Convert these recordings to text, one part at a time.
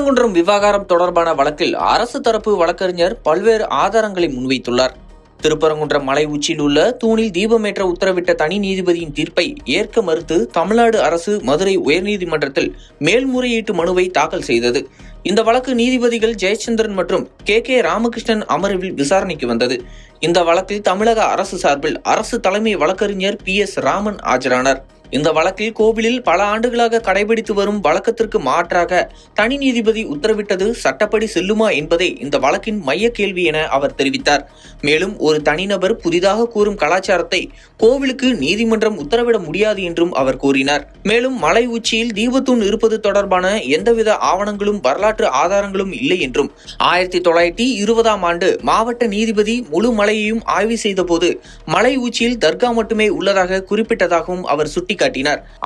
திருப்பரங்குன்றம் விவகாரம் தொடர்பான வழக்கில் அரசு தரப்பு வழக்கறிஞர் பல்வேறு ஆதாரங்களை முன்வைத்துள்ளார். திருப்பரங்குன்றம் மலை உச்சியில் உள்ள தூணில் தீபமேற்ற உத்தரவிட்ட தனி நீதிபதியின் தீர்ப்பை ஏற்க மறுத்து தமிழ்நாடு அரசு மதுரை உயர்நீதிமன்றத்தில் மேல்முறையீட்டு மனுவை தாக்கல் செய்தது. இந்த வழக்கு நீதிபதிகள் ஜெயச்சந்திரன் மற்றும் கே ராமகிருஷ்ணன் அமர்வில் விசாரணைக்கு வந்தது. இந்த வழக்கில் தமிழக அரசு சார்பில் அரசு தலைமை வழக்கறிஞர் PS ராமன் ஆஜரானார். இந்த வழக்கில் கோவிலில் பல ஆண்டுகளாக கடைபிடித்து வரும் வழக்கத்திற்கு மாற்றாக தனி நீதிபதி உத்தரவிட்டது சட்டப்படி செல்லுமா என்பதே இந்த வழக்கின் மைய கேள்வி என அவர் தெரிவித்தார். மேலும் ஒரு தனிநபர் புதிதாக கூறும் கலாச்சாரத்தை கோவிலுக்கு நீதிமன்றம் உத்தரவிட முடியாது என்றும் அவர் கூறினார். மேலும் மலை உச்சியில் தீபத்தூண் இருப்பது தொடர்பான எந்தவித ஆவணங்களும் வரலாற்று ஆதாரங்களும் இல்லை என்றும் 1920ஆம் ஆண்டு மாவட்ட நீதிபதி முழு மலையையும் ஆய்வு செய்த போது மலை உச்சியில் தர்கா மட்டுமே உள்ளதாக குறிப்பிட்டதாகவும் அவர் சுட்டிக்காட்டினார்.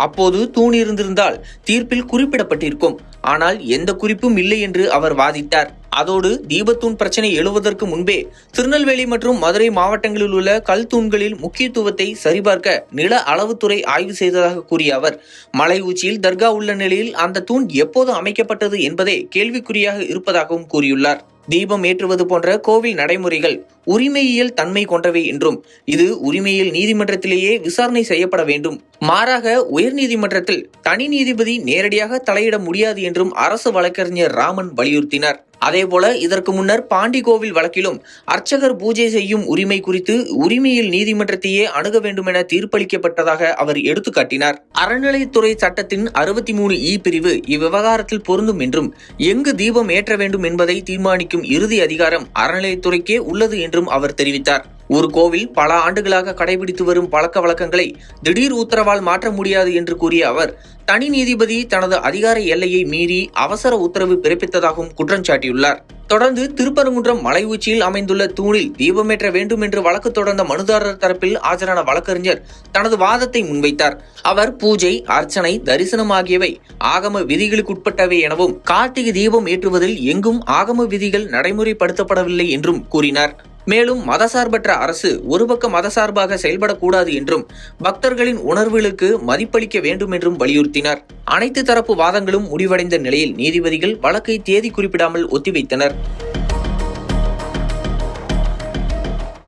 அப்போது தூண் இருந்திருந்தால் தீர்ப்பில் குறிப்பிடப்பட்டிருக்கும், ஆனால் எந்த குறிப்பும் இல்லை என்று அவர் வாதிட்டார். அதோடு தீபத்தூண் பிரச்சனை எழுவதற்கு முன்பே திருநெல்வேலி மற்றும் மதுரை மாவட்டங்களில் உள்ள கல் தூண்களில் முக்கியத்துவத்தை சரிபார்க்க நில அளவுத்துறை ஆய்வு செய்ததாக கூறிய அவர், மலை உச்சியில் தர்கா உள்ள நிலையில் அந்த தூண் எப்போது அமைக்கப்பட்டது என்பதே கேள்விக்குறியாக இருப்பதாகவும் கூறியுள்ளார். தீபம் ஏற்றுவது போன்ற கோவில் நடைமுறைகள் உரிமையியல் தன்மை கொண்டவை என்றும் இது உரிமையியல் நீதிமன்றத்திலேயே விசாரணை செய்யப்பட வேண்டும், மாறாக உயர்நீதிமன்றத்தில் தனி நீதிபதி நேரடியாக தலையிட முடியாது என்றும் அரசு வழக்கறிஞர் ராமன் வலியுறுத்தினார். அதேபோல இதற்கு முன்னர் பாண்டி கோவில் வழக்கிலும் அர்ச்சகர் பூஜை செய்யும் உரிமை குறித்து உரிமையியல் நீதிமன்றத்தையே அணுக வேண்டும் என தீர்ப்பளிக்கப்பட்டதாக அவர் எடுத்துக்காட்டினார். அறநிலையத்துறை சட்டத்தின் 63E பிரிவு இவ்விவகாரத்தில் பொருந்தும் என்றும் எங்கு தீபம் ஏற்ற வேண்டும் என்பதை தீர்மானிக்கும் இறுதி அதிகாரம் அறநிலையத்துறைக்கே உள்ளது என்றும் அவர் தெரிவித்தார். ஒரு கோவில் பல ஆண்டுகளாக கடைபிடித்து வரும் பழக்க வழக்கங்களை திடீர் உத்தரவால் மாற்ற முடியாது என்று கூறிய அவர், தனி நீதிபதி தனது அதிகார எல்லையை மீறி அவசர உத்தரவு பிறப்பித்ததாகவும் குற்றம் சாட்டியுள்ளார். தொடர்ந்து திருப்பரங்குன்றம் மலை உச்சியில் அமைந்துள்ள தூணில் தீபமேற்ற வேண்டும் என்று வழக்கு தொடர்ந்த மனுதாரர் தரப்பில் ஆஜரான வழக்கறிஞர் தனது வாதத்தை முன்வைத்தார். அவர் பூஜை, அர்ச்சனை, தரிசனம் ஆகியவை ஆகம விதிகளுக்குட்பட்டவை எனவும் கார்த்திகை தீபம் ஏற்றுவதில் எங்கும் ஆகம விதிகள் நடைமுறைப்படுத்தப்படவில்லை என்றும் கூறினார். மேலும் மதசார்பற்ற அரசு ஒருபக்க மதசார்பாக செயல்படக்கூடாது என்றும் பக்தர்களின் உணர்வுகளுக்கு மதிப்பளிக்க வேண்டும் என்றும் வலியுறுத்தினார். அனைத்து தரப்பு வாதங்களும் முடிவடைந்த நிலையில் நீதிபதிகள் வழக்கை தேதி குறிப்பிடாமல் ஒத்திவைத்தனர்.